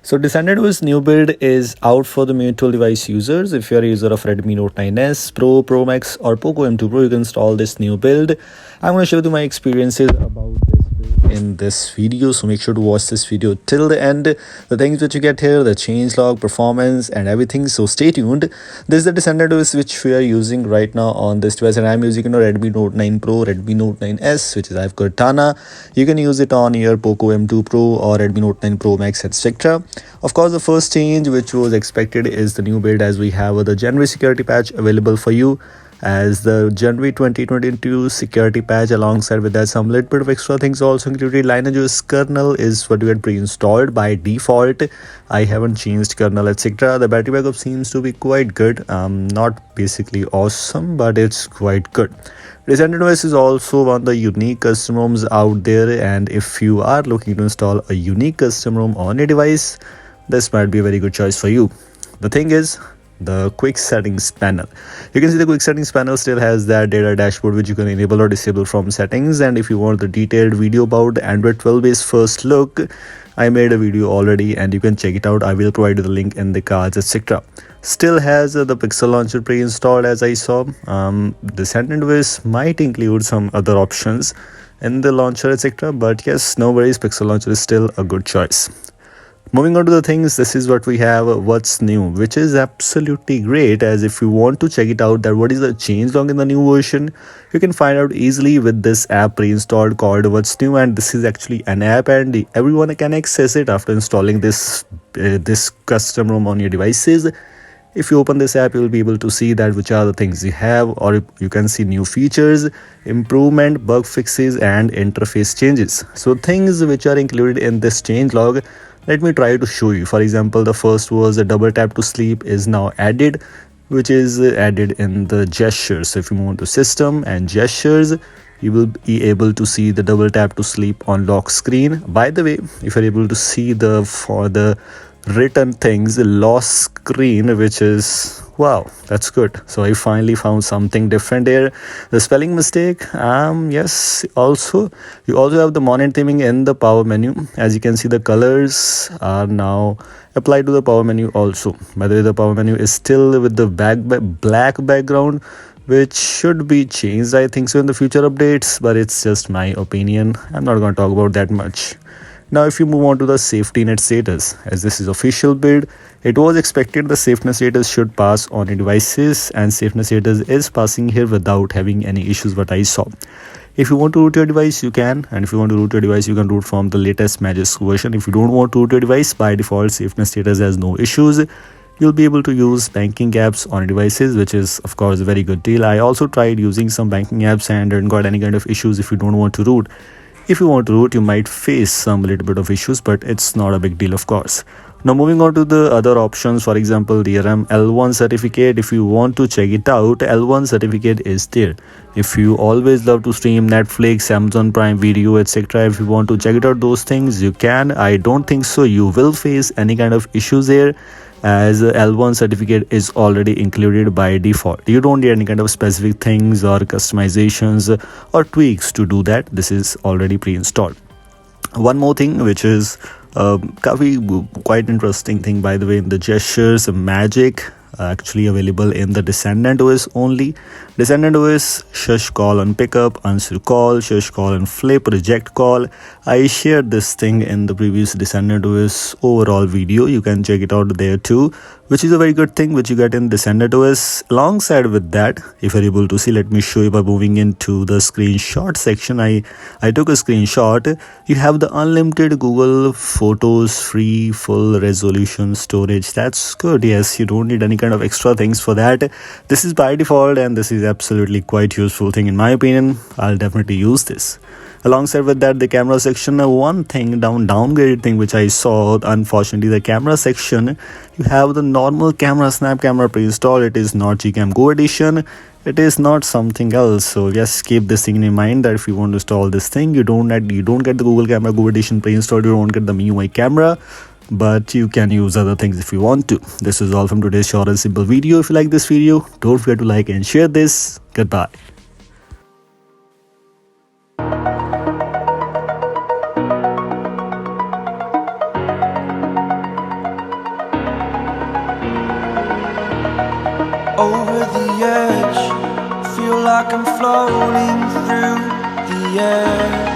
So Descendant OS new build is out for the mutual device users. If you're a user of Redmi Note 9s, Pro, Pro Max or Poco M2 Pro, you can install this new build. I'm going to share you my experiences about this build in this video, so make sure to watch this video till the end. The things that you get here, the changelog, performance and everything, so stay tuned. This is the Descendant OS which we are using right now on this device, and I'm using Redmi Note 9 Pro, Redmi Note 9s, which is I've got Tana. You can use it on your Poco M2 Pro or Redmi Note 9 Pro Max, etc. Of course, the first change which was expected is the new build, as we have the January security patch available for you, as the January 2022 security patch. Alongside with that, some little bit of extra things also included. Lineage OS kernel is what you had pre-installed by default. I haven't changed kernel, etc. The battery backup seems to be quite good. Not basically awesome, but it's quite good. Descendant OS is also one of the unique custom ROMs out there, and if you are looking to install a unique custom ROM on your device, this might be a very good choice for you. The thing is, the quick settings panel. You can see the quick settings panel still has that data dashboard which you can enable or disable from settings. And if you want the detailed video about the Android 12 based first look, I made a video already and you can check it out. I will provide you the link in the cards, etc. Still has the Pixel launcher pre-installed, as I saw. Descendant OS might include some other options in the launcher, etc. But yes, no worries, Pixel launcher is still a good choice. Moving on to the things, this is what we have, what's new, which is absolutely great, as if you want to check it out that what is the changelog in the new version, you can find out easily with this app pre-installed called what's new. And this is actually an app and everyone can access it after installing this custom ROM on your devices. If you open this app, you will be able to see that which are the things you have, or you can see new features, improvement, bug fixes and interface changes. So things which are included in this changelog, let me try to show you. For example, the first was a double tap to sleep is now added, which is added in the gestures. So if you move on to system and gestures, you will be able to see the double tap to sleep on lock screen. By the way, if you're able to see for the written things, lost screen, which is wow, that's good. So I finally found something different here. The spelling mistake, yes, also you also have the monet theming in the power menu. As you can see, the colors are now applied to the power menu also. By the way, the power menu is still with the black background, which should be changed, I think so, in the future updates, but it's just my opinion. I'm not going to talk about that much. Now, if you move on to the safety net status, as this is official build, it was expected the safety net status should pass on your devices, and safety net status is passing here without having any issues what I saw. If you want to root your device, you can, and if you want to root your device, you can root from the latest Magisk version. If you don't want to root your device, by default, safety net status has no issues. You'll be able to use banking apps on your devices, which is of course a very good deal. I also tried using some banking apps and didn't got any kind of issues. If you don't want to root, if you want to root, you might face some little bit of issues, but it's not a big deal, of course. Now moving on to the other options, for example, DRM L1 Certificate. If you want to check it out, L1 Certificate is there. If you always love to stream Netflix, Amazon Prime Video, etc., if you want to check it out those things, you can. I don't think so you will face any kind of issues there, as L1 certificate is already included by default. You don't need any kind of specific things or customizations or tweaks to do that. This is already pre-installed. One more thing, which is quite interesting thing, by the way, in the gestures magic, actually available in the Descendant OS only. Descendant OS, shush call on pickup, answer call, shush call and flip, reject call. I shared this thing in the previous Descendant OS overall video. You can check it out there too, which is a very good thing which you get in Descendant OS. Alongside with that, if you're able to see, let me show you by moving into the screenshot section. I took a screenshot. You have the unlimited Google Photos free full resolution storage. That's good. Yes, you don't need any kind of extra things for that. This is by default, and this is absolutely quite useful thing in my opinion. I'll definitely use this. Alongside with that, the camera section, one thing downgraded thing which I saw, unfortunately, the camera section, you have the normal camera, snap camera pre-installed. It is not Gcam Go edition. It is not something else. So just keep this thing in mind that if you want to install this thing, you don't get the Google Camera Go edition pre-installed. You don't get the MIUI camera, but you can use other things if you want to. This is all from today's short and simple video. If you like this video, don't forget to like and share this. Goodbye. the edge. Feel like I'm floating through the air.